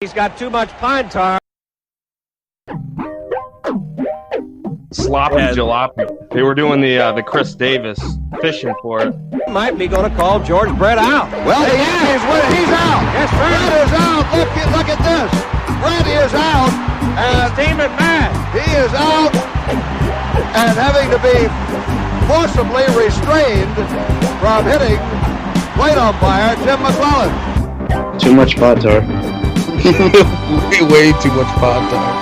He's got too much pine tar. Sloppy jalopy. They were doing the Chris Davis fishing for it. Might be going to call George Brett out. Well, he is. He's out. Yes, sir. Brett is out. Look at this. Brett is out. And Steaming mad. he is out and having to be forcibly restrained from hitting plate umpire Tim McClellan. Too much pot tar. way too much pot tar.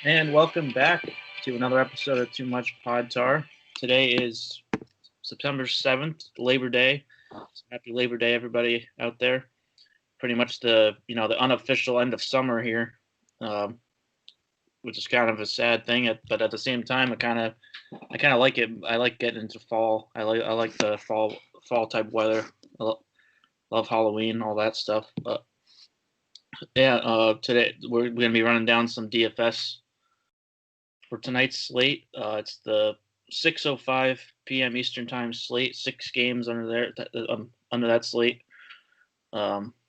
And welcome back to another episode of Too Much Pod Tar. Today is September 7th, Labor Day. So happy Labor Day, everybody out there. Pretty much the unofficial end of summer here, which is kind of a sad thing. But at the same time, I kind of like it. I like getting into fall. I like the fall type weather. I love Halloween, all that stuff. But yeah, today we're going to be running down some DFS for tonight's slate. It's the 6:05 p.m. Eastern Time slate. 6 games under that slate.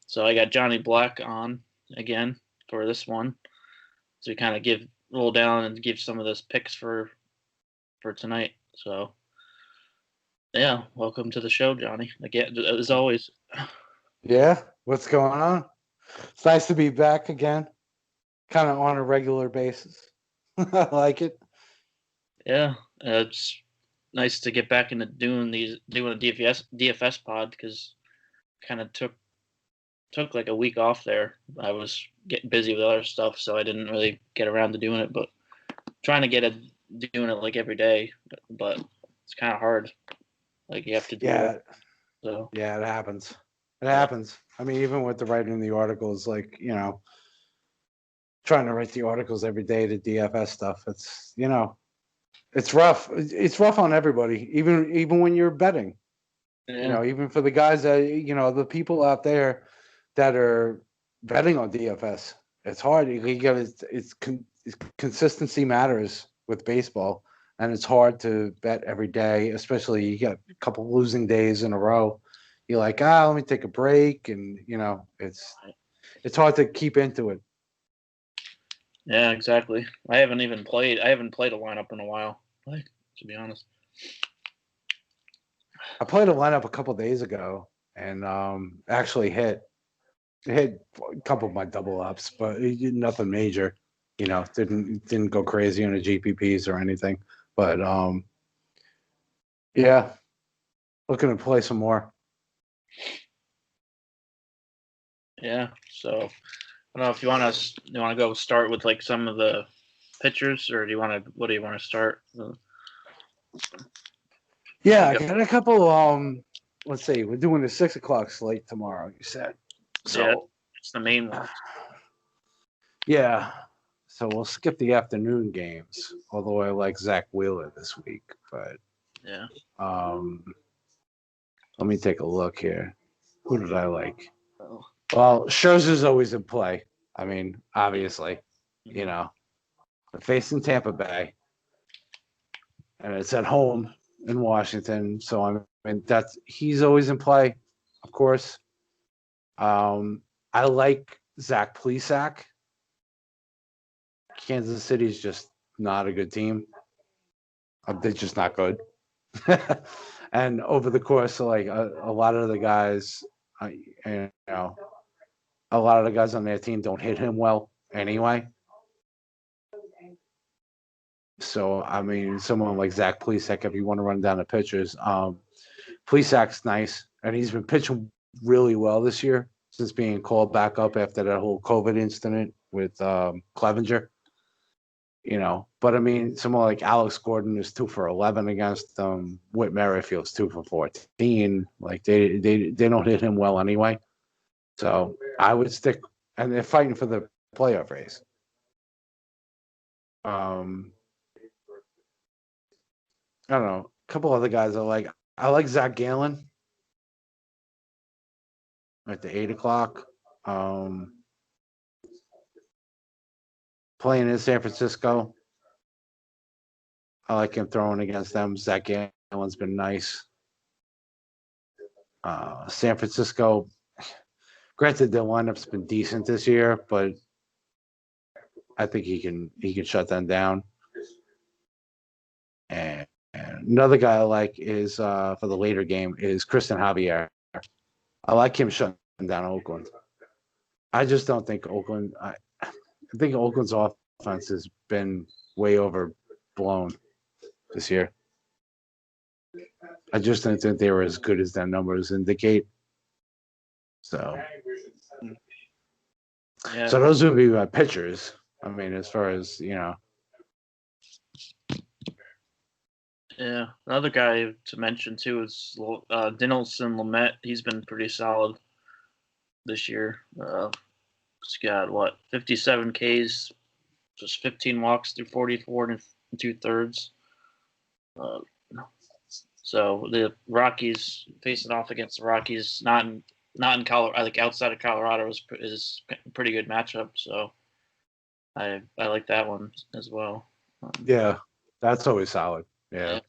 So I got Johnnie Black on again for this one. So we kind of roll down and give some of those picks for tonight. So yeah, welcome to the show, Johnny. Again, as always. Yeah, what's going on? It's nice to be back again, kind of on a regular basis. I like it. Yeah, it's nice to get back into doing a DFS pod because kind of took like a week off there. I was getting busy with other stuff, so I didn't really get around to doing it. But trying to doing it like every day, but it's kind of hard. Like you have to do it. So yeah, it happens. It happens. I mean, even with the writing the articles, like trying to write the articles every day to DFS stuff. It's it's rough. It's rough on everybody, even when you're betting. yeah. Even for the guys that the people out there that are betting on DFS, it's hard. Consistency matters with baseball, and it's hard to bet every day, especially you get a couple losing days in a row. You're like, let me take a break, and it's hard to keep into it. Yeah, exactly. I haven't played a lineup in a while, to be honest. I played a lineup a couple days ago and actually hit a couple of my double ups, but nothing major. Didn't go crazy on the GPPs or anything. But yeah, looking to play some more. Yeah, so I don't know if you want to go start with like some of the pitchers, or what do you want to start? Yeah, I got a couple. Let's see, we're doing the 6:00 slate tomorrow. You said so. Yeah, it's the main one. Yeah, so we'll skip the afternoon games. Although I like Zach Wheeler this week, but yeah. Let me take a look here. Who did I like? Oh. Well, Scherzer's always in play. I mean, obviously, they're facing Tampa Bay, and it's at home in Washington. So he's always in play, of course. I like Zach Plesac. Kansas City's just not a good team. They're just not good. And over the course of a lot of the guys, a lot of the guys on their team don't hit him well anyway. So, I mean, someone like Zach Plesac, if you want to run down the pitchers, Plesac's nice, and he's been pitching really well this year since being called back up after that whole COVID incident with Clevenger. But I mean, someone like Alex Gordon is 2 for 11 against them. Whit Merrifield's 2 for 14. Like they don't hit him well anyway. So I would stick, and they're fighting for the playoff race. I don't know. A couple other guys I like. I like Zach Gallen at the 8:00. Playing in San Francisco. I like him throwing against them. Zach Gallen's been nice. San Francisco, granted their lineup's been decent this year, but I think he can shut them down. And another guy I like is for the later game is Christian Javier. I like him shutting down Oakland. I just don't think Oakland. I think Oakland's offense has been way overblown this year. I just don't think they were as good as their numbers indicate. So, Yeah. so those would be my pitchers. I mean, as far as Yeah. Another guy to mention too is Dinelson Lamet. He's been pretty solid this year. He's got 57 Ks, just 15 walks through 44 and 2/3. So the Rockies facing off against the Rockies, not in Colorado, like outside of Colorado, is a pretty good matchup. So I like that one as well. yeah, that's always solid. Yeah.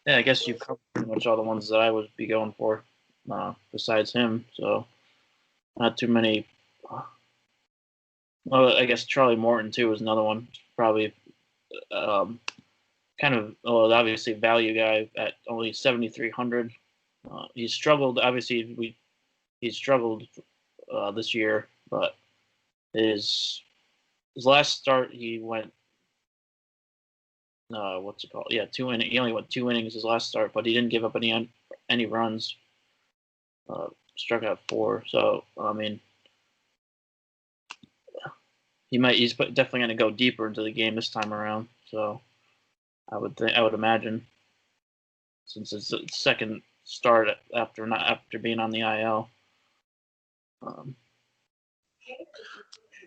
Yeah, I guess you've covered pretty much all the ones that I would be going for, besides him. So not too many. Well, I guess Charlie Morton too is another one. Probably kind of obviously value guy at only 7,300. He's struggled. Obviously, he's struggled this year, but his last start he went. What's it called? Yeah, 2 innings. He only went 2 innings his last start, but he didn't give up any runs. Struck out 4. So I mean, he's definitely going to go deeper into the game this time around. So I would imagine, since it's the second start after being on the IL.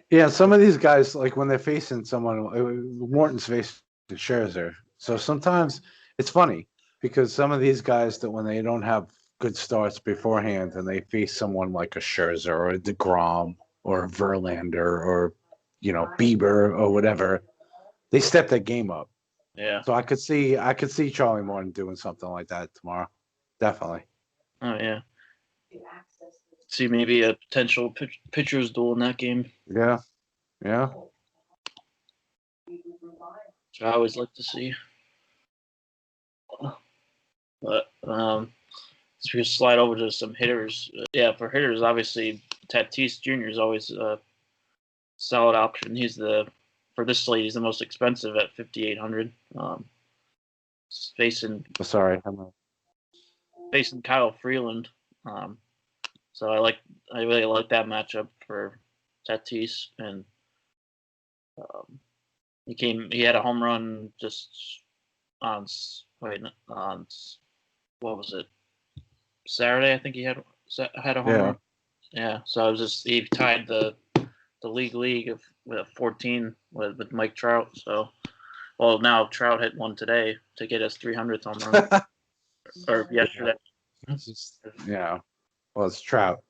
Yeah, some of these guys, like when they're facing someone, Morton's facing Scherzer. So sometimes it's funny because some of these guys that when they don't have good starts beforehand and they face someone like a Scherzer or a DeGrom or a Verlander or Bieber or whatever, they step that game up. Yeah. So I could see Charlie Morton doing something like that tomorrow. Definitely. Oh yeah. See maybe a potential pitcher's duel in that game. Yeah. Yeah. Which I always like to see. But let's just slide over to some hitters. For hitters, obviously Tatis Jr. is always a solid option. For this slate, he's the most expensive at 5,800. Facing Kyle Freeland. So I really like that matchup for Tatis, and he had a home run just on what was it, Saturday? I think he had a home run. Yeah. So he tied the league with 14 with Mike Trout. So, well, now Trout hit one today to get his 300th home run, or yesterday. Yeah. Well, it's Trout.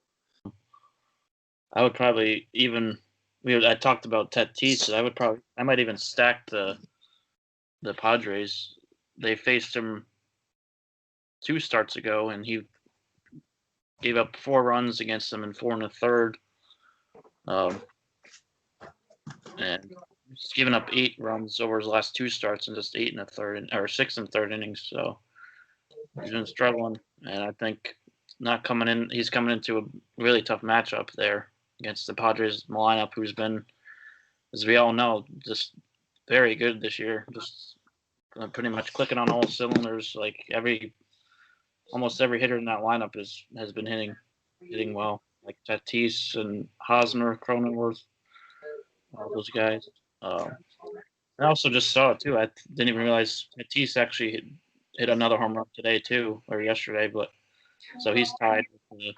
I would probably I talked about Tatis. I might even stack the Padres. They faced him 2 starts ago, and he gave up 4 runs against them in 4 1/3. And he's given up 8 runs over his last 2 starts and just 8 1/3 or 6 1/3 innings. So he's been struggling, and I think he's coming into a really tough matchup there against the Padres lineup, who's been, as we all know, just very good this year. Just pretty much clicking on all cylinders. Like almost every hitter in that lineup has been hitting well. Like Tatis and Hosmer, Cronenworth, all those guys. I also just saw it too. I didn't even realize Tatis actually hit another home run today too, or yesterday. But so he's tied with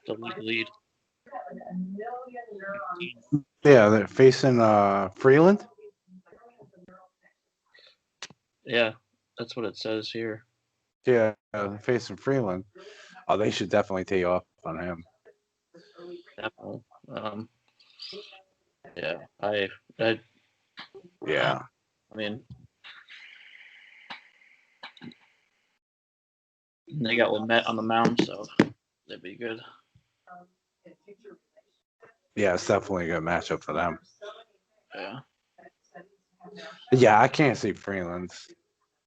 the league lead. Yeah, they're facing Freeland. Yeah, that's what it says here. Yeah, they're facing Freeland. Oh, they should definitely tee off on him. Definitely. Yeah, Yeah. I mean, they got Lamette on the mound, so they'd be good. Yeah, it's definitely a good matchup for them. Yeah. Yeah, I can't see Freeland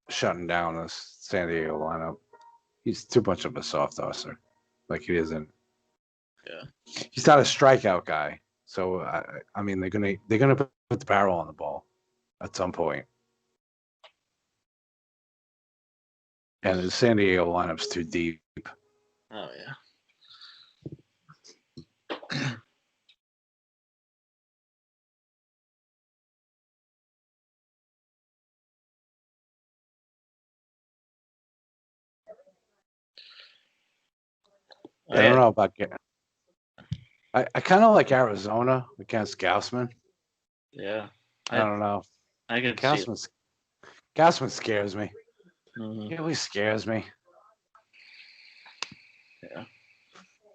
shutting down this San Diego lineup. He's too much of a soft tosser. Like he isn't. Yeah. He's not a strikeout guy. So I mean, they're gonna put the barrel on the ball at some point. And the San Diego lineup's too deep. Oh yeah. Oh, I don't yeah. know about getting. I kind of like Arizona against Gausman. Yeah. I don't know. I could see. Gausman scares me. Mm-hmm. He always scares me. Yeah.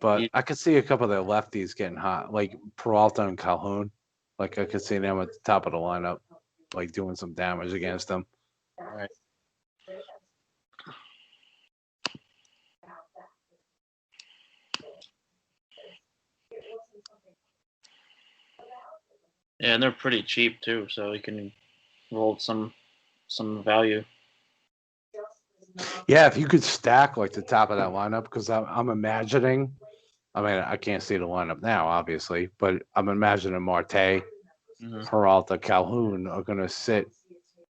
But I could see a couple of their lefties getting hot, like Peralta and Calhoun. Like I could see them at the top of the lineup, like doing some damage against them. All right. Yeah, and they're pretty cheap too, so you can roll some value. Yeah, if you could stack like the top of that lineup, because I'm imagining. I mean, I can't see the lineup now, obviously, but I'm imagining Marte, Peralta, Calhoun are going to sit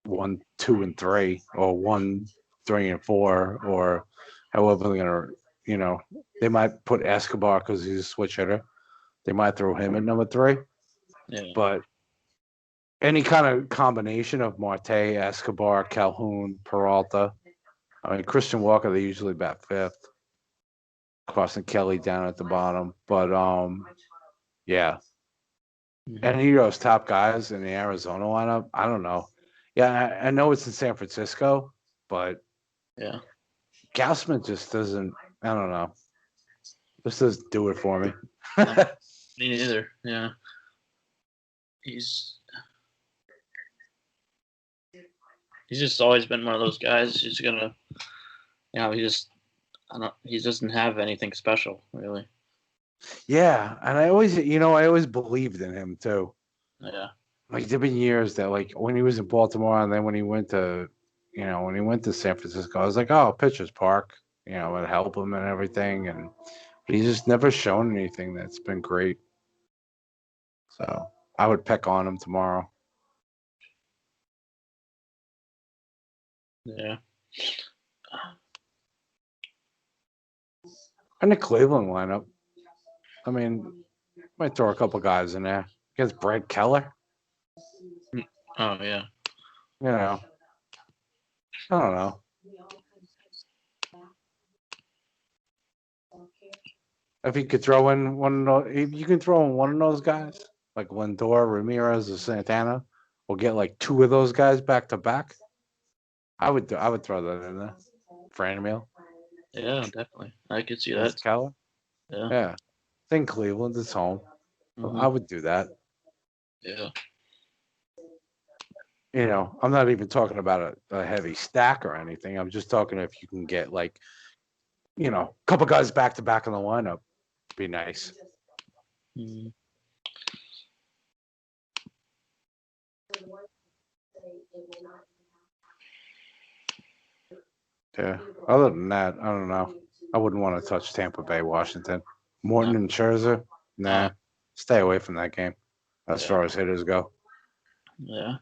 1, 2, and 3, or 1, 3, and 4, or however they're going to, they might put Escobar because he's a switch hitter. They might throw him at number 3. Yeah. But any kind of combination of Marte, Escobar, Calhoun, Peralta. I mean, Christian Walker, they usually bat 5th. Carson Kelly down at the bottom. But yeah. Any of those top guys in the Arizona lineup, I don't know. Yeah, I know it's in San Francisco, but Yeah. Gausman just doesn't. I don't know. Just doesn't do it for me. Me neither. Yeah. He's just always been one of those guys who's gonna, he doesn't have anything special really. Yeah, and I always believed in him too. Yeah. Like there've been years that like when he was in Baltimore and then when he went to San Francisco, I was like, oh, pitcher's park, it'd help him and everything, and he's just never shown anything that's been great. So I would peck on him tomorrow. Yeah. And the Cleveland lineup, I mean, might throw a couple guys in there against Brad Keller. Oh yeah. I don't know. If you could throw in one of those, if you can throw in one of those guys, like Lindor, Ramirez, or Santana, we'll get like 2 of those guys back to back. I would throw that in there. Franmil. Yeah, definitely. I could see Against that. Keller. Yeah. Yeah. It's in Cleveland. It's home. I would do that. Yeah. I'm not even talking about a heavy stack or anything. I'm just talking if you can get like, a couple guys back to back in the lineup. Be nice. Mhm. Yeah. Other than that, I don't know. I wouldn't want to touch Tampa Bay, Washington. Morton and Scherzer, nah. Stay away from that game as far as hitters go. Yeah.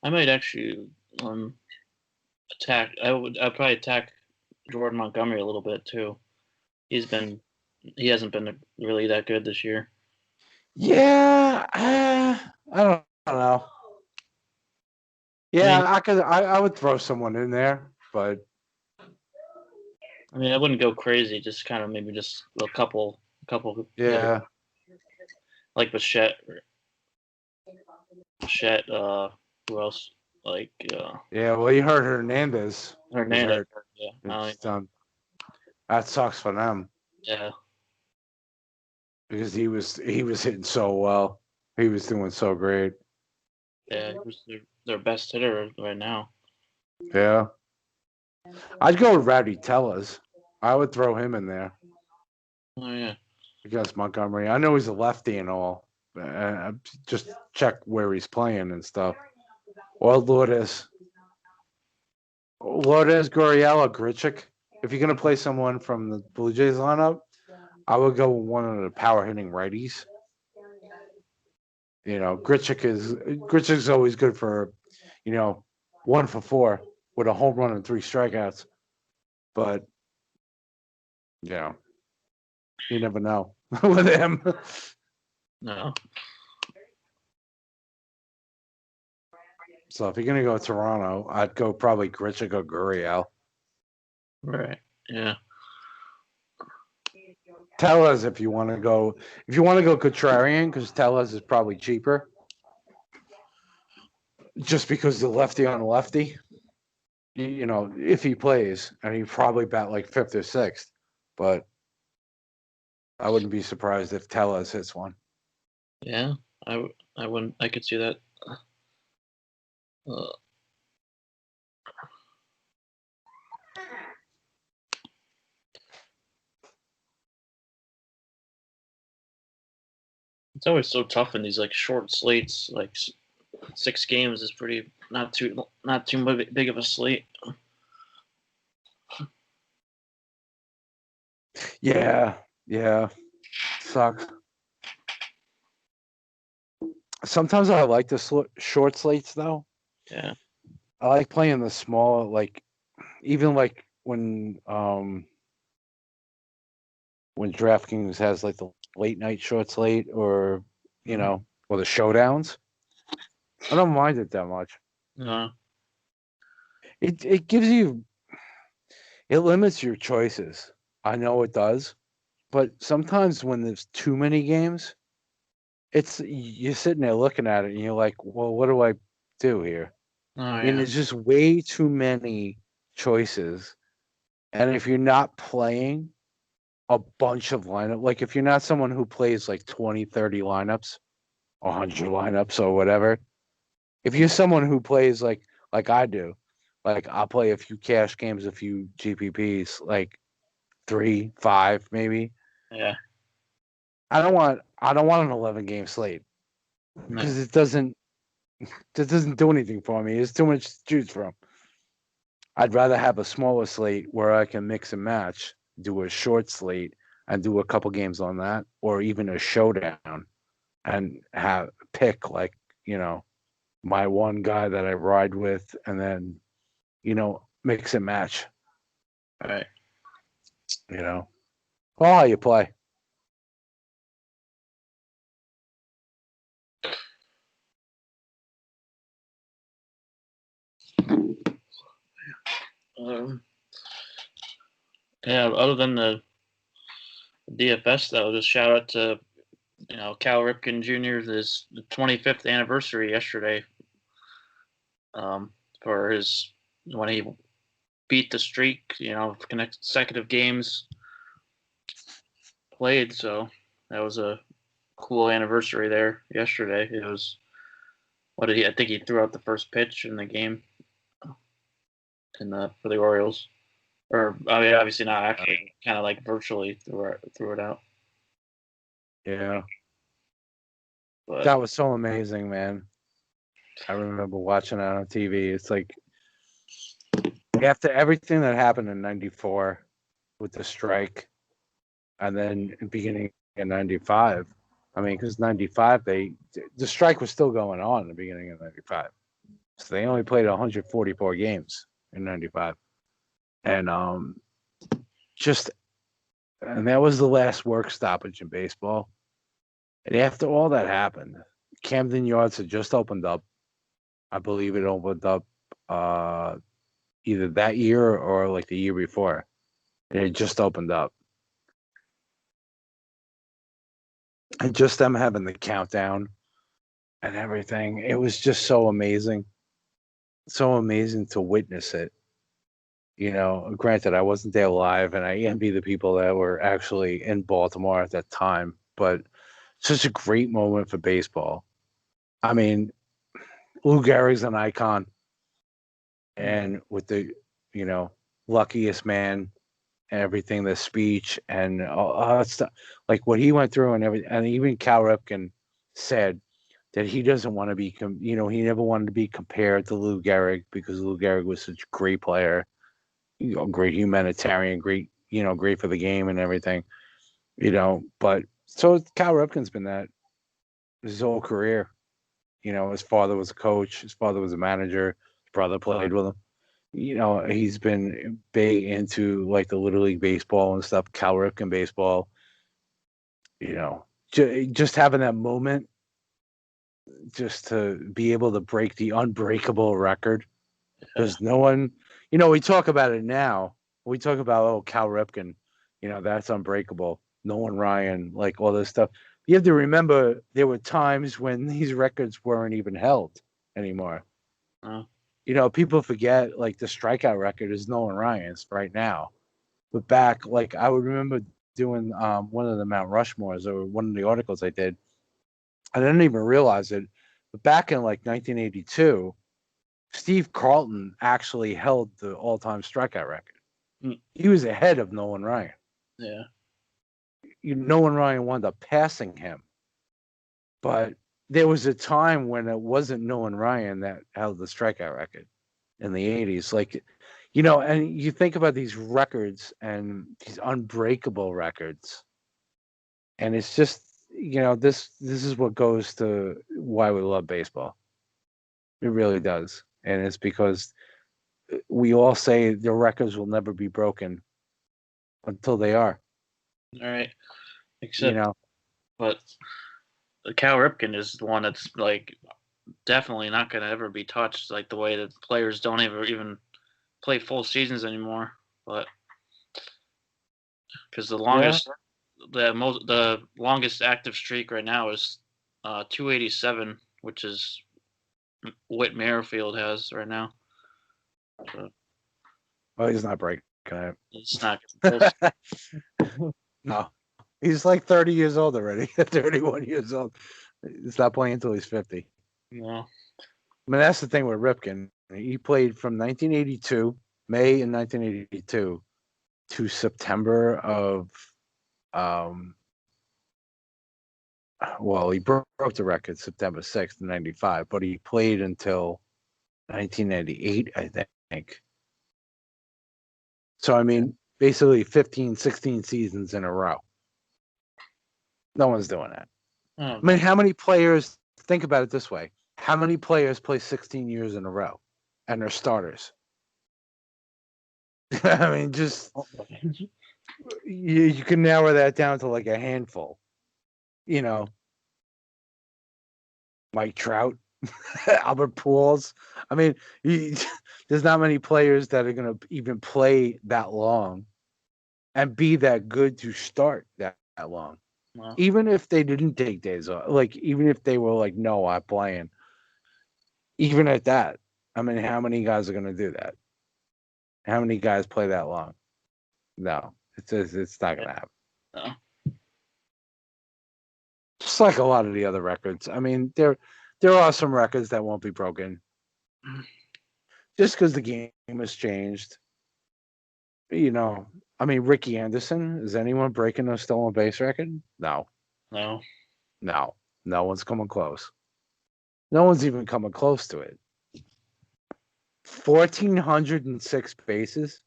I might actually I'd probably attack Jordan Montgomery a little bit too. He hasn't been really that good this year. Yeah, I don't know. Yeah, I would throw someone in there, but I mean, I wouldn't go crazy. Just kind of maybe just a couple. Yeah. Like Bichette. Who else? Like. Yeah, well, you heard Hernandez. Hernandez. Yeah. It's done. That sucks for them. Yeah. Because he was hitting so well. He was doing so great. Yeah, he was their best hitter right now. Yeah. I'd go with Rowdy Tellez. I would throw him in there Oh yeah. against Montgomery. I know he's a lefty and all. Just check where he's playing and stuff. Or Lourdes. Lourdes, Gurriel, Grichuk. If you're going to play someone from the Blue Jays lineup, I would go with one of the power hitting righties. You know, Grichuk's always good for, 1 for 4 with a home run and 3 strikeouts. But, you never know with him. No. So if you're going to go Toronto, I'd go probably Grichuk or Gurriel. Right. Yeah. Tellez if you want to go contrarian, because Tellez is probably cheaper. Just because the lefty on lefty, if he plays, and he probably bat like 5th or 6th, but I wouldn't be surprised if Tellez hits one. Yeah. I wouldn't. I could see that. It's always so tough in these like short slates. Like 6 games is pretty not too big of a slate. Yeah, sucks. Sometimes I like the short slates though. Yeah. I like playing the small, like even like when DraftKings has like the late night short slate or or the showdowns. I don't mind it that much. No. It gives you, it limits your choices. I know it does, but sometimes when there's too many games, you're sitting there looking at it and you're like, well, what do I do here? Oh, I mean, yeah. there's just way too many choices. And if you're not playing a bunch of lineup, like if you're not someone who plays like 20, 30 lineups, 100 lineups or whatever, if you're someone who plays like I do, like I'll play a few cash games, a few GPPs, like 3, 5 maybe. Yeah. I don't want an 11 game slate because it doesn't do anything for me. It's too much to choose from. I'd rather have a smaller slate where I can mix and match, do a short slate and do a couple games on that, or even a showdown and pick like, my one guy that I ride with and then, mix and match. All right. Well, how you play. Yeah, other than the DFS, though, just shout out to Cal Ripken Jr. His 25th anniversary yesterday. For his when he beat the streak, consecutive games played. So that was a cool anniversary there yesterday. It was. What did he? I think he threw out the first pitch in the game. For the Orioles. Or obviously not actually, kind of like virtually threw it out. Yeah, but that was so amazing, man. I remember watching it on TV. It's like after everything that happened in '94 with the strike, and then beginning in '95. I mean, because '95 the strike was still going on in the beginning of '95, so they only played 144 games in '95. And and that was the last work stoppage in baseball. And after all that happened, Camden Yards had just opened up. I believe it opened up either that year or like the year before. It had just opened up. And just them having the countdown and everything, it was just so amazing. So amazing to witness it. Granted, I wasn't there live, and I envy the people that were actually in Baltimore at that time, but such a great moment for baseball. I mean, Lou Gehrig's an icon, and with the luckiest man and everything, the speech and all that stuff, like what he went through and everything, and even Cal Ripken said that he doesn't want to be, he never wanted to be compared to Lou Gehrig because Lou Gehrig was such a great player, great humanitarian, great, great for the game and everything, But so Cal Ripken's been that his whole career. His father was a coach, his father was a manager, his brother played with him. He's been big into like the Little League baseball and stuff, Cal Ripken baseball. Just having that moment, just to be able to break the unbreakable record, because no one, we talk about it now. We talk about Cal Ripken, that's unbreakable. Nolan Ryan, like all this stuff. You have to remember there were times when these records weren't even held anymore. People forget like the strikeout record is Nolan Ryan's right now. But back, like I would remember doing one of the Mount Rushmores or one of the articles I did. I didn't even realize it. But back in like 1982, Steve Carlton actually held the all-time strikeout record. He was ahead of Nolan Ryan. Yeah. Nolan Ryan wound up passing him. But there was a time when it wasn't Nolan Ryan that held the strikeout record in the 80s. Like, and you think about these records and these unbreakable records. And it's just, this is what goes to why we love baseball. It really does. And it's because we all say the records will never be broken until they are. All right. Except, but Cal Ripken is the one that's like definitely not going to ever be touched. Like the way that players don't even play full seasons anymore. But because the longest active streak right now is 287, which is Whit Merrifield has right now. So, well, he's not breaking it. It's not close. No. He's like 30 years old already. 31 years old. He's not playing until he's 50. No. I mean, that's the thing with Ripken. He played from 1982, May in 1982, to September of, he broke the record September 6th, 95, but he played until 1998, I think. So, I mean, basically 15, 16 seasons in a row. No one's doing that. I mean, how many players, think about it this way, how many players play 16 years in a row and they're starters? I mean, just, you can narrow that down to like a handful. Mike Trout, Albert Pujols. I mean, there's not many players that are going to even play that long and be that good to start that long. Wow. Even if they didn't take days off, like even if they were like, no, I'm playing. Even at that, I mean, how many guys are going to do that? How many guys play that long? No, it's not going to happen. No. Just like a lot of the other records. I mean, there are some records that won't be broken just because the game has changed. I mean, Ricky Anderson, is anyone breaking a stolen base record? No. No. No one's coming close. No one's even coming close to it. 1,406 bases.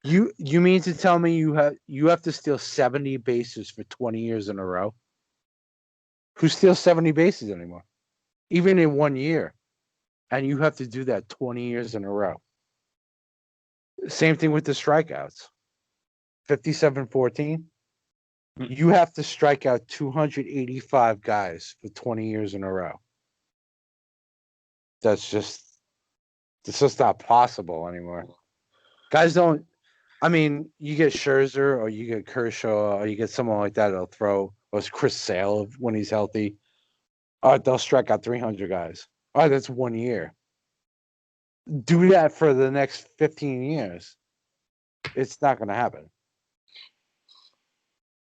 You mean to tell me you have to steal 70 bases for 20 years in a row? Who steals 70 bases anymore? Even in 1 year. And you have to do that 20 years in a row. Same thing with the strikeouts. 57-14. You have to strike out 285 guys for 20 years in a row. It's just not possible anymore. Guys don't, I mean, you get Scherzer or you get Kershaw or you get someone like that that'll throw, or it's Chris Sale when he's healthy. All right, they'll strike out 300 guys. All right, that's 1 year. Do that for the next 15 years. It's not going to happen.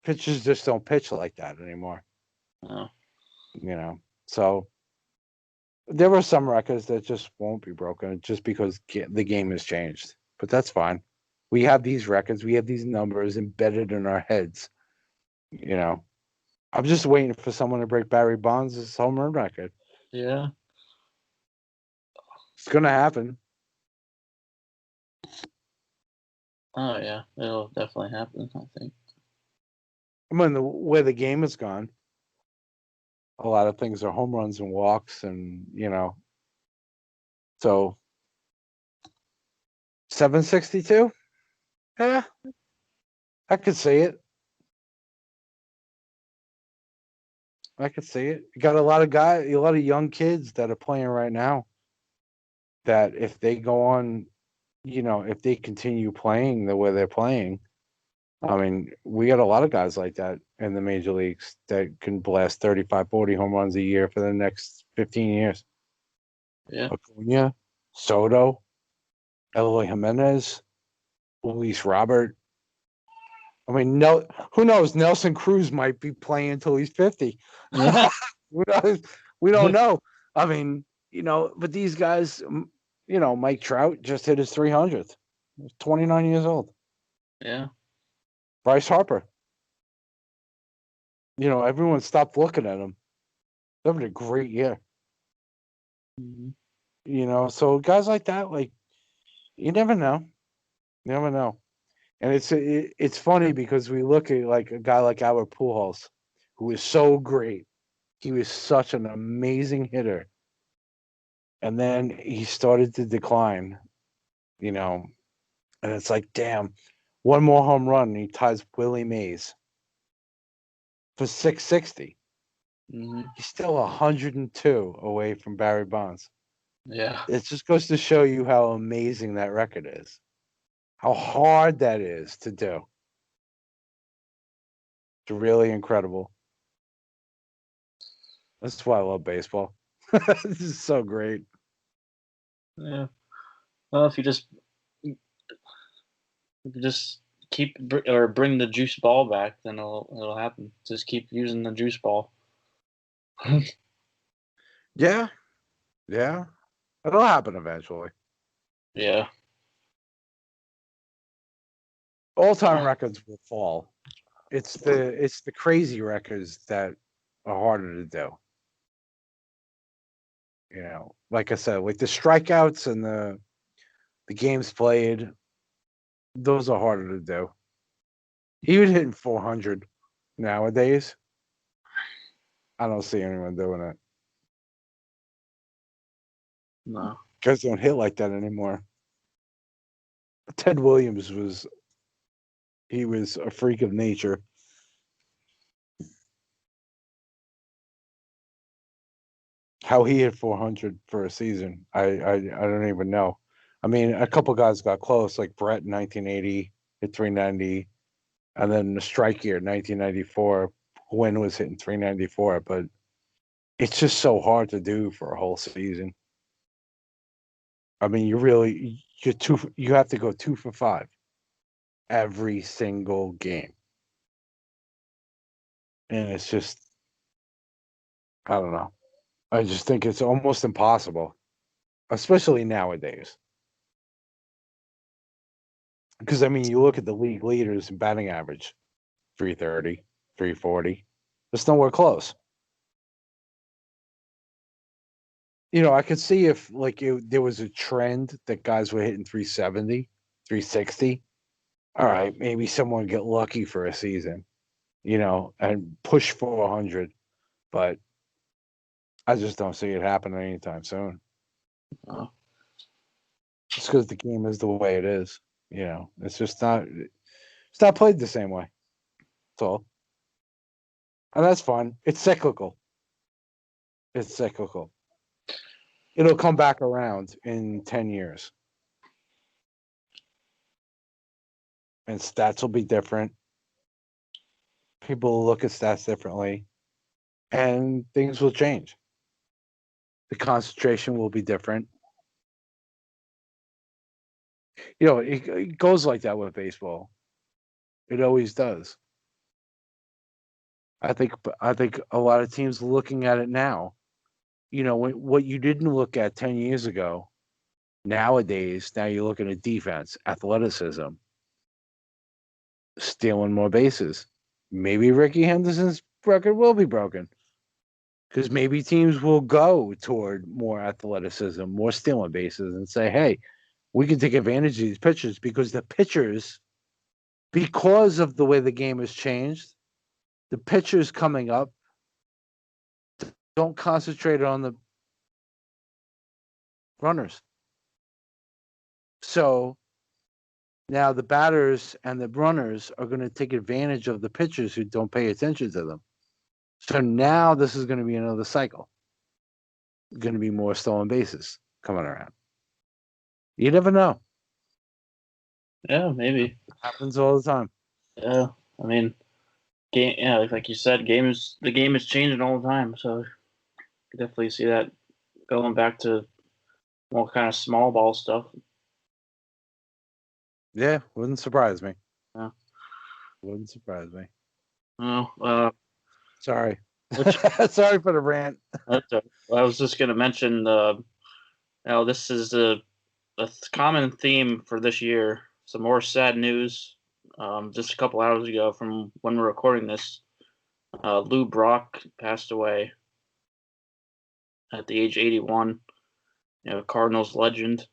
Pitchers just don't pitch like that anymore. No. So There were some records that just won't be broken just because the game has changed. But that's fine. We have these records, we have these numbers embedded in our heads. You know, I'm just waiting for someone to break Barry Bonds' home run record. Yeah. It's gonna happen. Oh yeah, it'll definitely happen. I think. I mean, where the game has gone, a lot of things are home runs and walks, and so 762. Yeah, I could see it. I could see it. You got a lot of young kids that are playing right now. That if they go on, if they continue playing the way they're playing, I mean, we got a lot of guys like that in the major leagues that can blast 35, 40 home runs a year for the next 15 years. Yeah. Acuna, Soto, Eloy Jimenez, Luis Robert. I mean, no, who knows? Nelson Cruz might be playing until he's 50. Yeah. Who knows? We don't know. I mean, but these guys, Mike Trout just hit his 300th. He's 29 years old. Yeah. Bryce Harper. Everyone stopped looking at him. They're having a great year. Mm-hmm. So guys like that, like, you never know. You never know. And it's funny because we look at like a guy like Albert Pujols, who is so great. He was such an amazing hitter. And then he started to decline, and it's like, damn, one more home run and he ties Willie Mays for 660. Mm-hmm. He's still 102 away from Barry Bonds. Yeah. It just goes to show you how amazing that record is, how hard that is to do. It's really incredible. That's why I love baseball. This is so great. Yeah. Well, if you just keep or bring the juice ball back, then it'll happen. Just keep using the juice ball. Yeah. Yeah. It'll happen eventually. Yeah. All-time records will fall. It's the crazy records that are harder to do. Like I said, like the strikeouts and the games played, those are harder to do. Even hitting 400 nowadays, I don't see anyone doing it. No. Guys don't hit like that anymore. Ted Williams was a freak of nature. How he hit 400 for a season, I don't even know. I mean, a couple guys got close, like Brett in 1980 hit 390, and then the strike year 1994, Gwynn was hitting 394. But it's just so hard to do for a whole season. I mean, you have to go 2 for 5 every single game, and it's just, I don't know. I just think it's almost impossible, especially nowadays. Because, I mean, you look at the league leaders in batting average, 330, 340. It's nowhere close. I could see if, like, there was a trend that guys were hitting 370, 360. All right, maybe someone would get lucky for a season, and push 400. But I just don't see it happening anytime soon. Oh. Just because the game is the way it is. It's just not played the same way. That's all. And that's fun. It's cyclical. It'll come back around in 10 years. And stats will be different. People will look at stats differently. And things will change. The concentration will be different. It goes like that with baseball. It always does. I think a lot of teams looking at it now what you didn't look at 10 years ago, nowadays, now you're looking at defense, athleticism, stealing more bases. Maybe Ricky Henderson's record will be broken because maybe teams will go toward more athleticism, more stealing bases, and say, hey, we can take advantage of these pitchers because the pitchers, because of the way the game has changed, the pitchers coming up don't concentrate on the runners. So now the batters and the runners are going to take advantage of the pitchers who don't pay attention to them. So now this is going to be another cycle. Going to be more stolen bases coming around. You never know. Yeah, maybe. It happens all the time. Yeah, I mean, like you said, the game is changing all the time. So you definitely see that going back to more kind of small ball stuff. Yeah, wouldn't surprise me. Yeah. Wouldn't surprise me. Oh, Sorry. Sorry for the rant. I was just going to mention, this is a common theme for this year. Some more sad news. Just a couple hours ago from when we're recording this, Lou Brock passed away at the age of 81. Cardinals legend.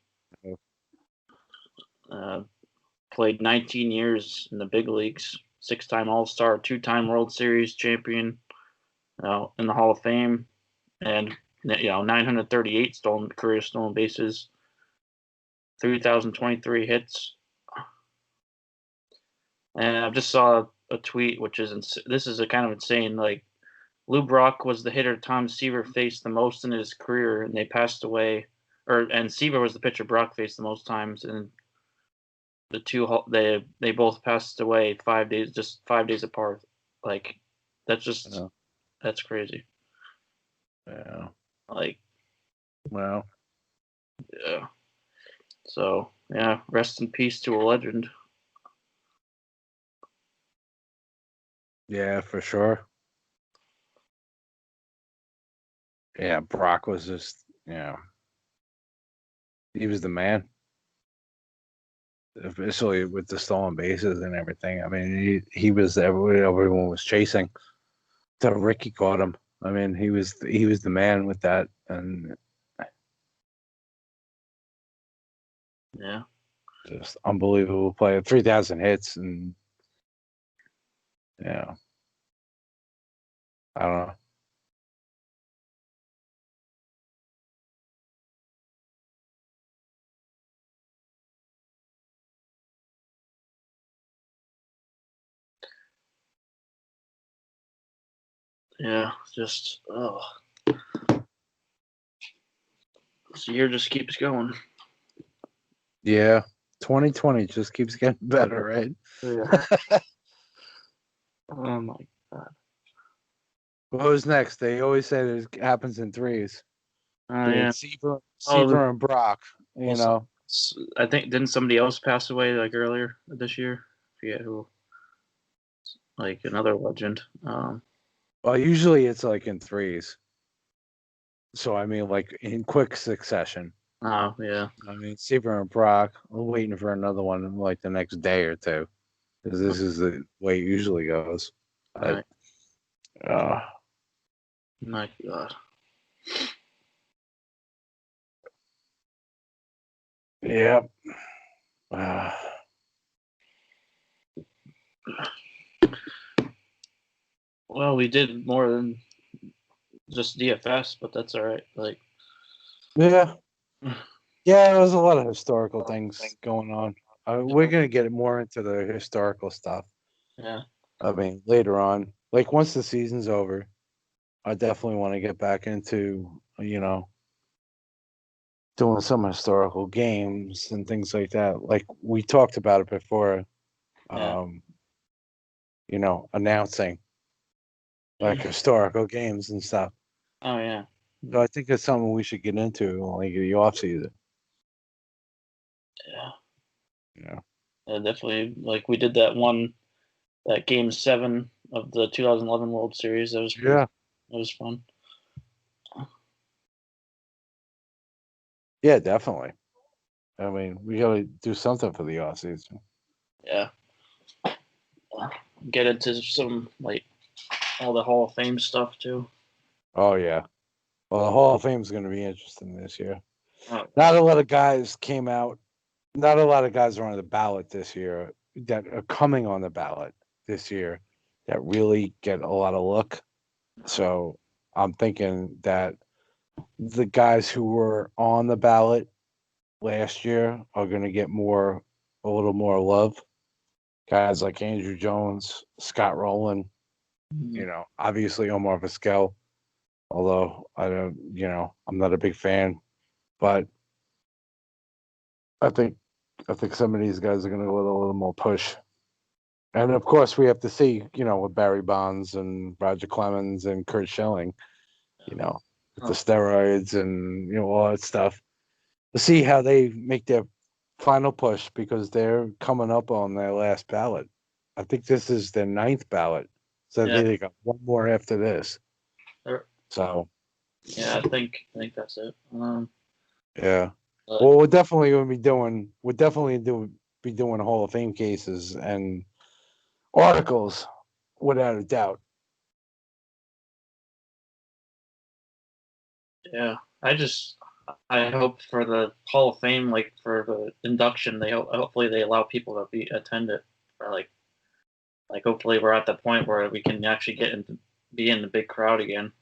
Played 19 years in the big leagues, 6-time All-Star, 2-time World Series champion, in the Hall of Fame, and 938 career stolen bases, 3,023 hits. And I just saw a tweet, this is a kind of insane. Like, Lou Brock was the hitter Tom Seaver faced the most in his career, and they passed away. And Seaver was the pitcher Brock faced the most times, and the two they both passed away 5 days apart. Like, that's crazy. Yeah. Like, well, yeah. So yeah, rest in peace to a legend. Yeah, for sure. Yeah, Brock was just, he was the man. Especially with the stolen bases and everything. I mean, he was everyone was chasing. Till Ricky caught him. I mean, he was the man with that, and yeah, just unbelievable player. 3,000 hits, and I don't know. Yeah, just this year just keeps going. Yeah, 2020 just keeps getting better, right? Yeah. Oh my god. What was next? They always say that it happens in threes. Yeah. Seaver and Brock. I think didn't somebody else pass away like earlier this year? I forget who. Like another legend. Well, usually it's like in threes. So I mean, like in quick succession. Oh yeah. I mean, Seaver and Brock. I'm waiting for another one in like the next day or two, because this is the way it usually goes. Right. But, my god. Yeah. Well, we did more than just DFS, but that's all right. Like, yeah, there was a lot of historical things going on. We're gonna get more into the historical stuff. Yeah. I mean, later on, like once the season's over, I definitely want to get back into doing some historical games and things like that. Like we talked about it before. Yeah. Announcing like historical games and stuff. Oh yeah. So I think it's something we should get into like the off season. Yeah. Definitely. Like we did that game 7 of the 2011 World Series. That was fun. Yeah, definitely. I mean, we got to do something for the offseason. Yeah. Get into some like all the Hall of Fame stuff too. Oh yeah. Well, the Hall of Fame is going to be interesting this year. Oh, Not a lot of guys came out. Not a lot of guys are on the ballot this year that are coming on the ballot this year that really get a lot of look. So I'm thinking that the guys who were on the ballot last year are going to get a little more love. Guys like Andrew Jones, Scott Rowland, obviously Omar Vizquel, although I'm not a big fan, but I think some of these guys are going to get a little more push. And of course, we have to see, with Barry Bonds and Roger Clemens and Kurt Schilling, with the steroids and all that stuff, to see how they make their final push because they're coming up on their last ballot. I think this is their 9th ballot, so Yeah. they got one more after this. So yeah, I think that's it. yeah. Well, we're definitely going to be doing. We're definitely be doing Hall of Fame cases and articles, without a doubt. Yeah, I hope for the Hall of Fame, like for the induction, hopefully they allow people to attend it, or like hopefully we're at the point where we can actually be in the big crowd again.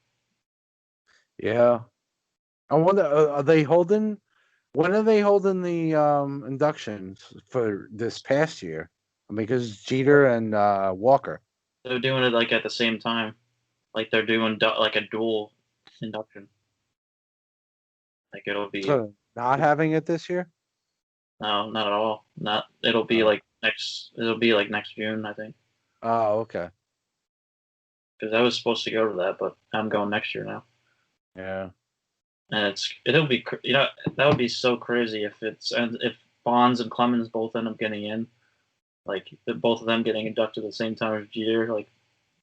Yeah, I wonder, are they holding? When are they holding the inductions for this past year? Because Jeter and Walker. They're doing it like at the same time, like they're doing like a dual induction. Like it'll be So not having it this year? no, not at all. Not it'll be like next. It'll be like next June, I think. Oh, okay. Because I was supposed to go to that, but I'm going next year now. Yeah. And it'll be that would be so crazy if Bonds and Clemens both end up getting in, like both of them getting inducted at the same time as Jeter, like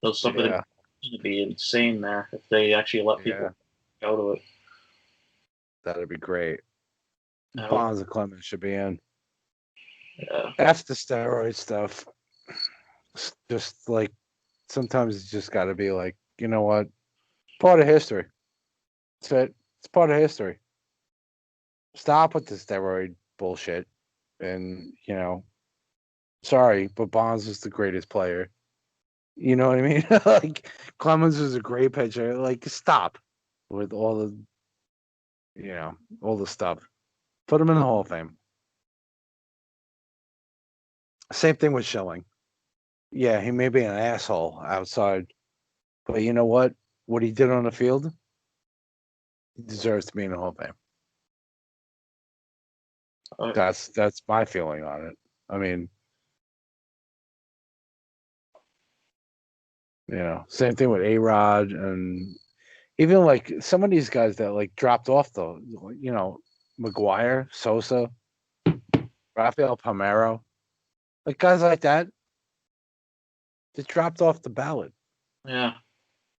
those something would be insane there if they actually let people go to it. That'd be great. No. Bonds and Clemens should be in. Yeah. That's the steroid stuff. It's just like sometimes it's just got to be like, you know what? Part of history. It's it. It's part of history. Stop with the steroid bullshit. And, sorry, but Bonds was the greatest player. You know what I mean? Like, Clemens was a great pitcher. Like, stop with all the, all the stuff. Put him in the Hall of Fame. Same thing with Schilling. Yeah, he may be an asshole outside, but you know what? What he did on the field, he deserves to be in the Hall of Fame. That's my feeling on it. I mean, same thing with A-Rod and even like some of these guys that like dropped off though, McGuire, Sosa, Rafael Palmeiro, like guys like that, they dropped off the ballot. Yeah,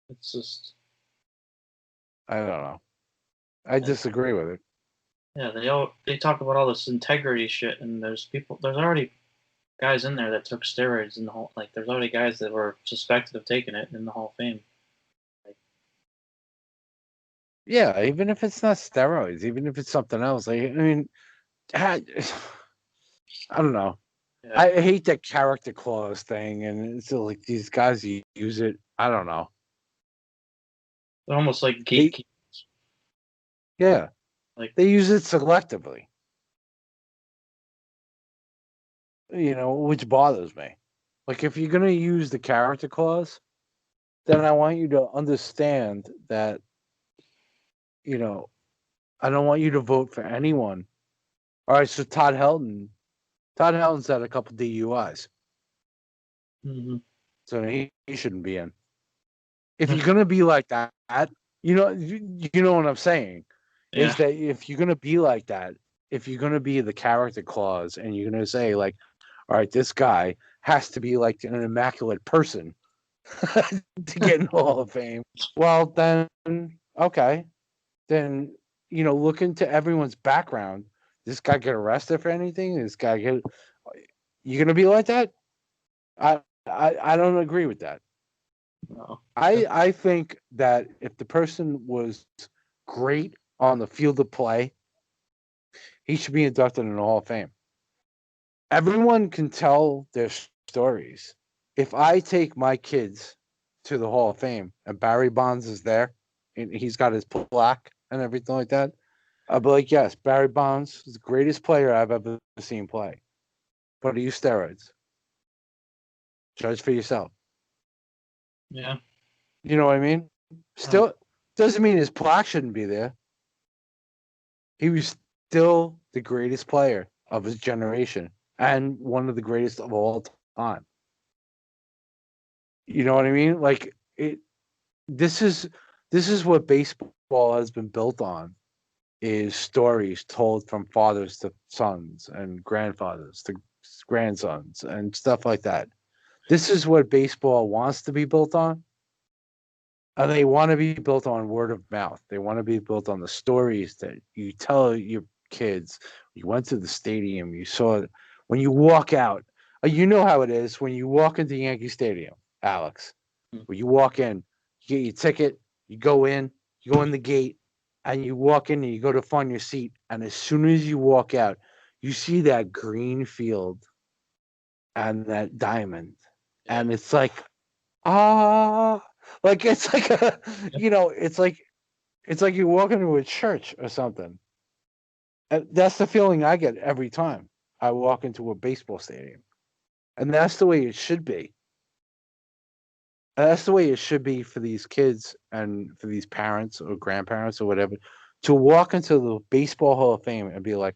it's just I don't know. I disagree with it. Yeah, they talk about all this integrity shit, and there's already guys in there that took steroids in the whole. Like, there's already guys that were suspected of taking it in the Hall of Fame. Yeah, even if it's not steroids, even if it's something else. Like, I mean, I don't know. Yeah. I hate that character clause thing, and it's like these guys use it. I don't know. They're almost like gatekeepers. Yeah, like they use it selectively. Which bothers me. Like, if you're gonna use the character clause, then I want you to understand that. I don't want you to vote for anyone. All right, so Todd Helton's had a couple DUIs. Mm-hmm. So he shouldn't be in. If you're gonna be like that, you know what I'm saying. Yeah. Is that if you're gonna be like that, if you're gonna be the character clause, and you're gonna say like, all right, this guy has to be like an immaculate person to get in the Hall of Fame. Well, then okay, then look into everyone's background. This guy get arrested for anything? This guy get you gonna be like that? I don't agree with that. No. I think that if the person was great on the field of play, he should be inducted in the Hall of Fame. Everyone can tell their stories. If I take my kids to the Hall of Fame and Barry Bonds is there and he's got his plaque and everything like that, I'll be like, yes, Barry Bonds is the greatest player I've ever seen play. But he used steroids. Judge for yourself. Yeah. You know what I mean? Still doesn't mean his plaque shouldn't be there. He was still the greatest player of his generation and one of the greatest of all time. You know what I mean? Like this is what baseball has been built on, is stories told from fathers to sons and grandfathers to grandsons and stuff like that. This is what baseball wants to be built on. And they want to be built on word of mouth. They want to be built on the stories that you tell your kids. You went to the stadium, you saw it. When you walk out, you know how it is when you walk into Yankee Stadium, Alex. When you walk in, you get your ticket, you go in the gate, and you walk in and you go to find your seat. And as soon as you walk out, you see that green field and that diamond. And it's like, like it's like it's like you walk into a church or something. And that's the feeling I get every time I walk into a baseball stadium. And that's the way it should be. That's the way it should be for these kids and for these parents or grandparents or whatever to walk into the Baseball Hall of Fame and be like,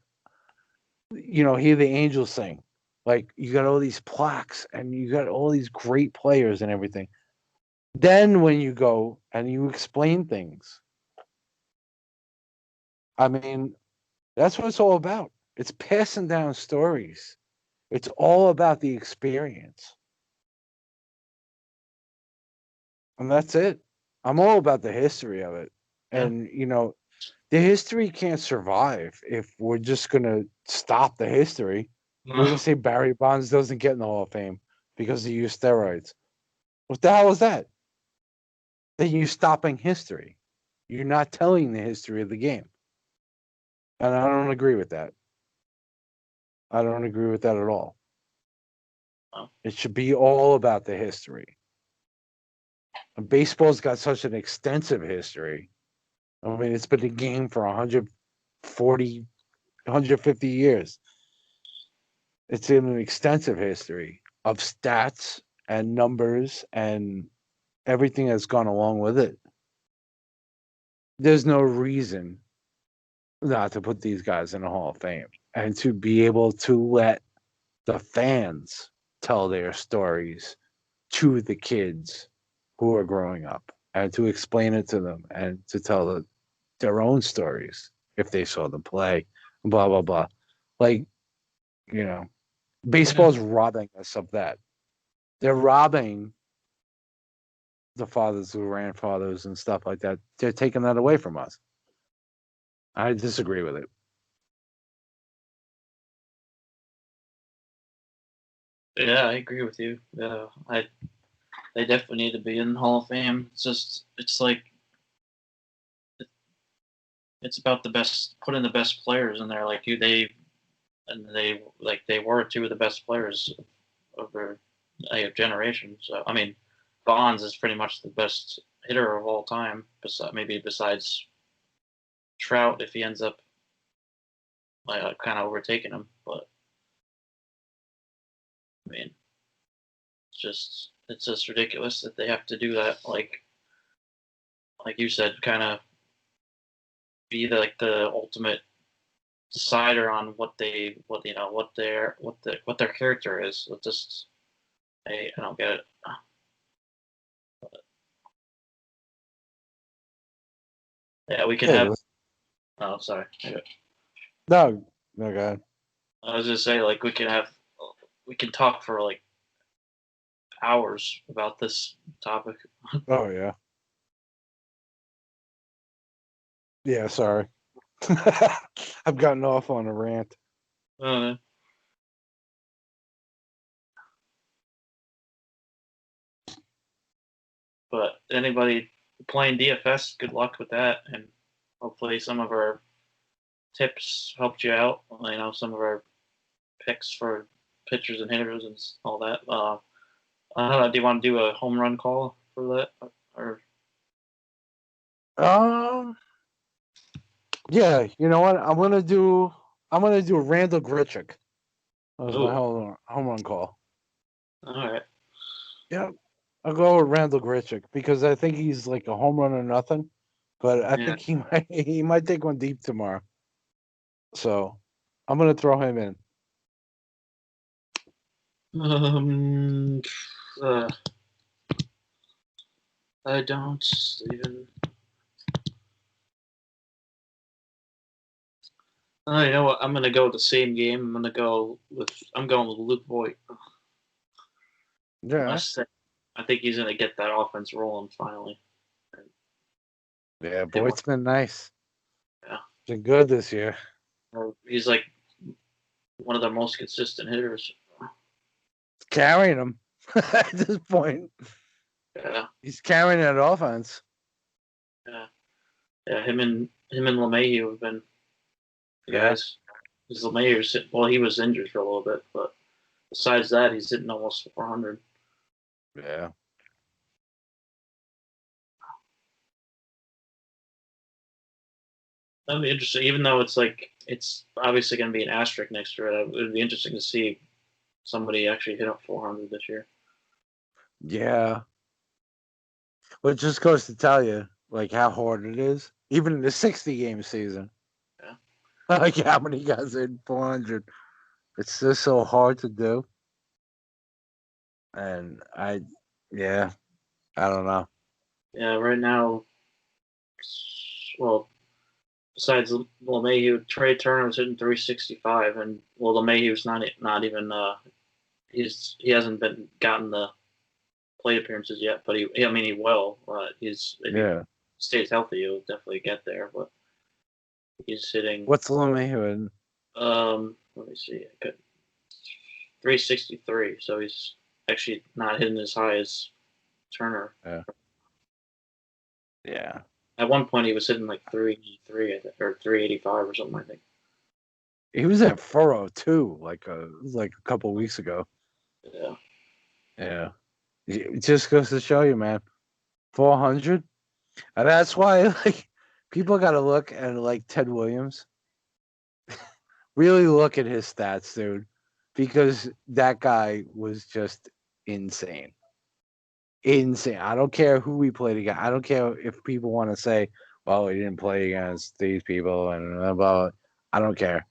hear the Angels sing. Like, you got all these plaques and you got all these great players and everything. Then when you go and you explain things, I mean, that's what it's all about. It's passing down stories. It's all about the experience. And that's it. I'm all about the history of it. And, the history can't survive if we're just going to stop the history. We're going to say Barry Bonds doesn't get in the Hall of Fame because he used steroids. What the hell is that? Then you're stopping history. You're not telling the history of the game. And I don't agree with that. I don't agree with that at all. It should be all about the history. And baseball's got such an extensive history. I mean, it's been a game for 140, 150 years. It's in an extensive history of stats and numbers and everything that's gone along with it. There's no reason not to put these guys in the Hall of Fame and to be able to let the fans tell their stories to the kids who are growing up and to explain it to them and to tell their own stories if they saw them play, blah, blah, blah. Like, baseball's robbing us of that. They're robbing the fathers, the grandfathers, and stuff like that. They're taking that away from us. I disagree with it. Yeah, I agree with you. They definitely need to be in the Hall of Fame. It's like it's about the best, putting the best players in there. Like they were two of the best players of their generation. So I mean, Bonds is pretty much the best hitter of all time, besides Trout if he ends up kind of overtaking him. But I mean, it's just ridiculous that they have to do that. Like you said, kind of be the ultimate decider on what their character is. It just I don't get it. Yeah, we can have. Oh, sorry. No, go ahead. I was just saying, we can talk for hours about this topic. Oh yeah. Yeah, sorry. I've gotten off on a rant. Uh, but anybody playing DFS, good luck with that, and hopefully some of our tips helped you out. You know, some of our picks for pitchers and hitters and all that. I don't know. Do you want to do a home run call for that, or Yeah, you know what? I'm gonna do Randall Grichuk. That was my Ooh. home run call. all right? Yeah, I'll go with Randall Grichuk because I think he's like a home run or nothing. But I Yeah. think he might take one deep tomorrow. So I'm gonna throw him in. Uh, I don't even. You know what? I'm gonna go with the same game. I'm going with Luke Voigt. Yeah, I think he's gonna get that offense rolling finally. yeah, boy, it's been nice. Yeah. Been good this year. He's like one of the most consistent hitters. Carrying him at this point. Yeah, He's carrying that offense. yeah. Him and LeMahieu have been the guys. Because LeMahieu, he was injured for a little bit, but besides that, he's hitting almost 400. Yeah. That'd be interesting. Even though it's obviously going to be an asterisk next to it, it would be interesting to see somebody actually hit up 400 this year. Yeah. Well, it just goes to tell you like how hard it is, even in the 60-game season. Yeah. Like how many guys in 400? It's just so hard to do. And I don't know. Yeah, right now, well, besides LeMahieu, Trey Turner's hitting 365, and LeMahieu's not even he hasn't gotten the plate appearances yet, but he will. If he stays healthy, he'll definitely get there. But he's hitting. What's LeMahieu in? Let me see. 363. So he's actually not hitting as high as Turner. Yeah. At one point, he was hitting like 383, I think, or 385 or something. I think. He was at 402 like a couple of weeks ago. Yeah. Yeah. It just goes to show you, man. 400. And that's why like people got to look at like Ted Williams. Really look at his stats, dude, because that guy was just insane. Insane. I don't care who we played against. I don't care if people want to say, well, he didn't play against these people and blah, blah. I don't care.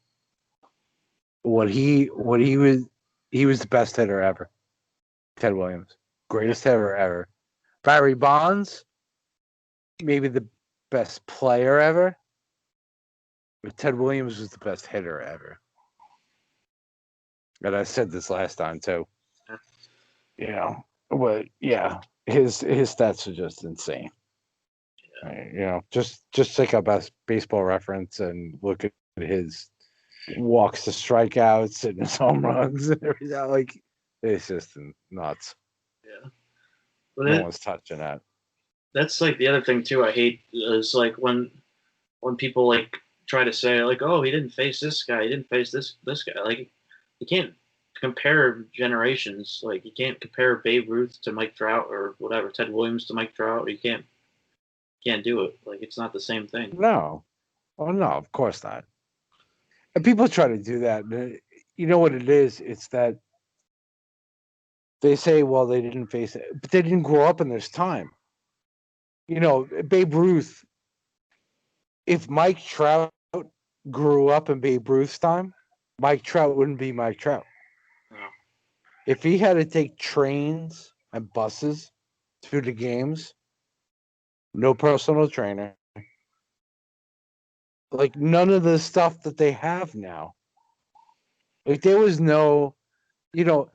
He was the best hitter ever. Ted Williams. Greatest hitter ever. Barry Bonds, maybe the best player ever. But Ted Williams was the best hitter ever. And I said this last time too. You know, but yeah, his stats are just insane. Yeah. You know, just check out Baseball Reference and look at his walks to strikeouts and his home runs and everything. Like, it's just nuts. Yeah. No one's touching that. That's like the other thing too. I hate is like when people like try to say like, oh, he didn't face this guy, he didn't face this guy. Like, you can't compare generations. Like, you can't compare Babe Ruth to Mike Trout or whatever, Ted Williams to Mike Trout. You can't do it. Like, it's not the same thing. No. Oh no, of course not. And people try to do that. You know what it is? It's that they say, well, they didn't face it, but they didn't grow up in this time. You know, Babe Ruth, if Mike Trout grew up in Babe Ruth's time, Mike Trout wouldn't be Mike Trout. No. If he had to take trains and buses to the games, no personal trainer, like none of the stuff that they have now. Like, there was no, you know,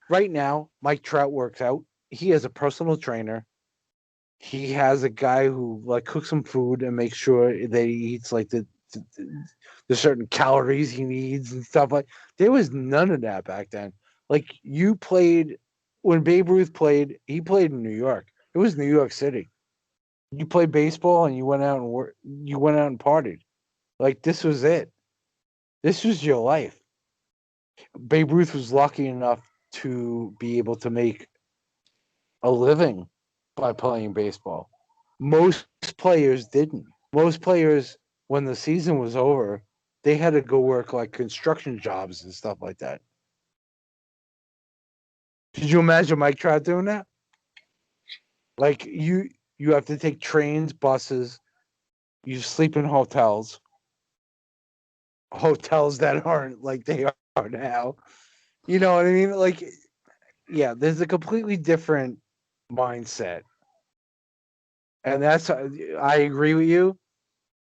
right now, Mike Trout works out. He has a personal trainer. He has a guy who like cooks him food and makes sure that he eats like the the certain calories he needs and stuff like. There was none of that back then. Like you played when Babe Ruth played, he played in New York. It was New York City. You played baseball and you went out and partied. Like this was it. This was your life. Babe Ruth was lucky enough to be able to make a living by playing baseball. Most players didn't. Most players, when the season was over, they had to go work like construction jobs and stuff like that. Could you imagine Mike Trout doing that? Like you have to take trains, buses, you sleep in hotels that aren't like they are now. You know what I mean? Like, yeah, there's a completely different mindset. And I agree with you.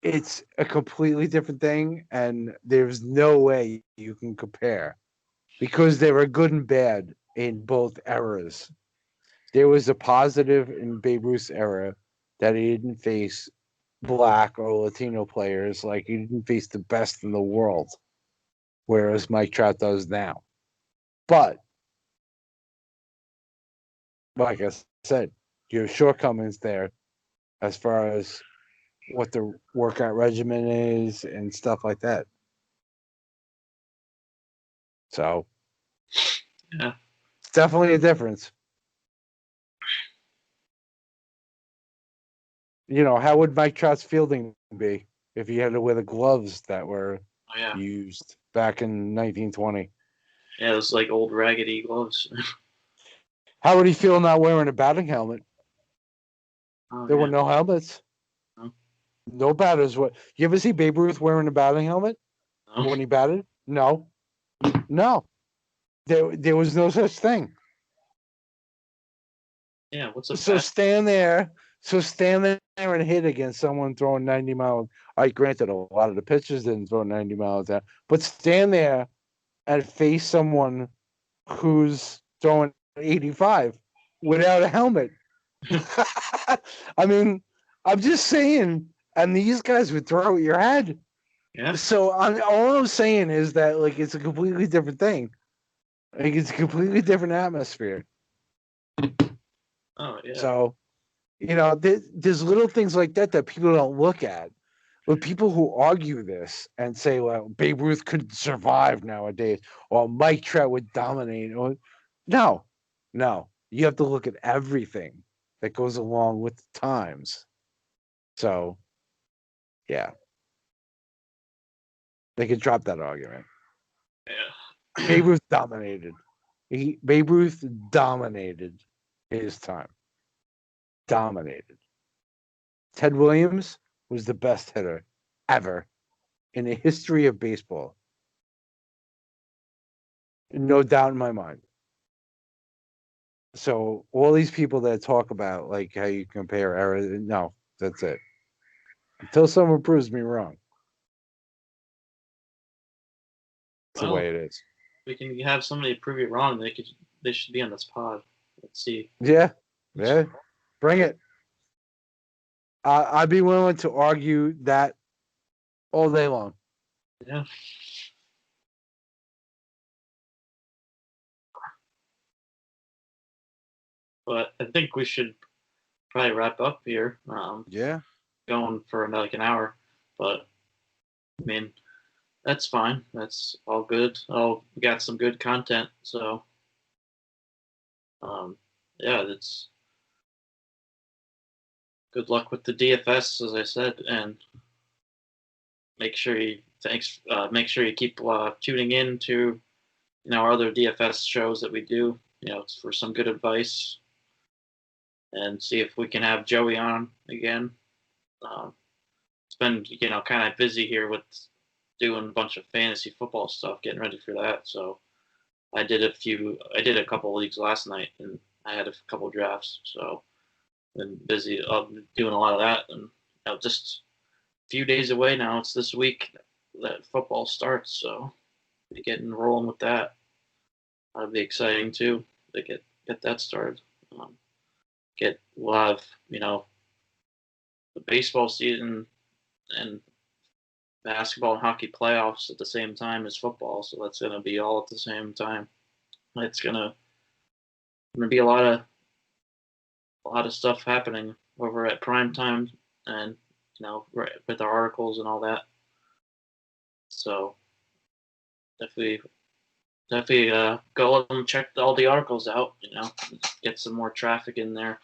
It's a completely different thing, and there's no way you can compare because they were good and bad in both eras. There was a positive in Babe Ruth's era that he didn't face black or Latino players, like he didn't face the best in the world, whereas Mike Trout does now. But like I said, you have shortcomings there as far as what the workout regimen is and stuff like that. So, Yeah. it's definitely a difference. You know, how would Mike Trout's fielding be if he had to wear the gloves that were used back in 1920? Yeah, those like old raggedy gloves. How would he feel not wearing a batting helmet? There were no helmets. No. No batters. What? You ever see Babe Ruth wearing a batting helmet when he batted? No. No. There was no such thing. Yeah, what's a So stand there and hit against someone throwing 90 miles. Granted, a lot of the pitchers didn't throw 90 miles out, but stand there and face someone who's throwing 85 without a helmet. I mean, I'm just saying, and these guys would throw at your head. Yeah. So all I'm saying is that like it's a completely different thing. Like it's a completely different atmosphere. Oh yeah. So, you know, there's little things like that people don't look at. But people who argue this and say, well, Babe Ruth couldn't survive nowadays, or Mike Trout would dominate, or no. You have to look at everything that goes along with the times. So, yeah. They could drop that argument. Yeah. Babe Ruth dominated. Babe Ruth dominated his time. Dominated. Ted Williams was the best hitter ever in the history of baseball. No doubt in my mind. So all these people that talk about like how you compare eras, no, that's it. Until someone proves me wrong. That's the way it is. We can have somebody prove it wrong. They should be on this pod. Let's see. Yeah. Bring it. I'd be willing to argue that all day long. Yeah. But I think we should probably wrap up here. Yeah. Going for like an hour, but I mean, that's fine. That's all good. We got some good content. So, yeah, that's good luck with the DFS, as I said, and make sure you keep tuning in to our other DFS shows that we do. For some good advice, and see if we can have Joey on again. It's been kind of busy here with doing a bunch of fantasy football stuff, getting ready for that. So I did a couple leagues last night, and I had a couple drafts. So been busy doing a lot of that, and just a few days away now. It's this week that football starts, so be getting rolling with that. That'll be exciting too to get that started. We'll have the baseball season and basketball and hockey playoffs at the same time as football, so that's going to be all at the same time. It's going to be a lot of stuff happening over at prime time, and right with our articles and all that. So definitely go and check all the articles out. Get some more traffic in there.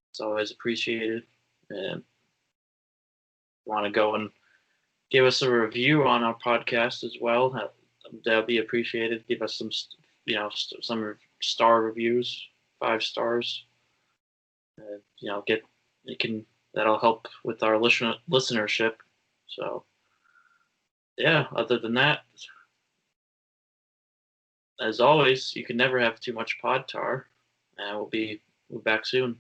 It's always appreciated. And want to go and give us a review on our podcast as well. That'll be appreciated. Give us some some star reviews, 5 stars. That'll help with our listenership. So yeah, other than that, as always, you can never have too much pod tar, and we'll be back soon.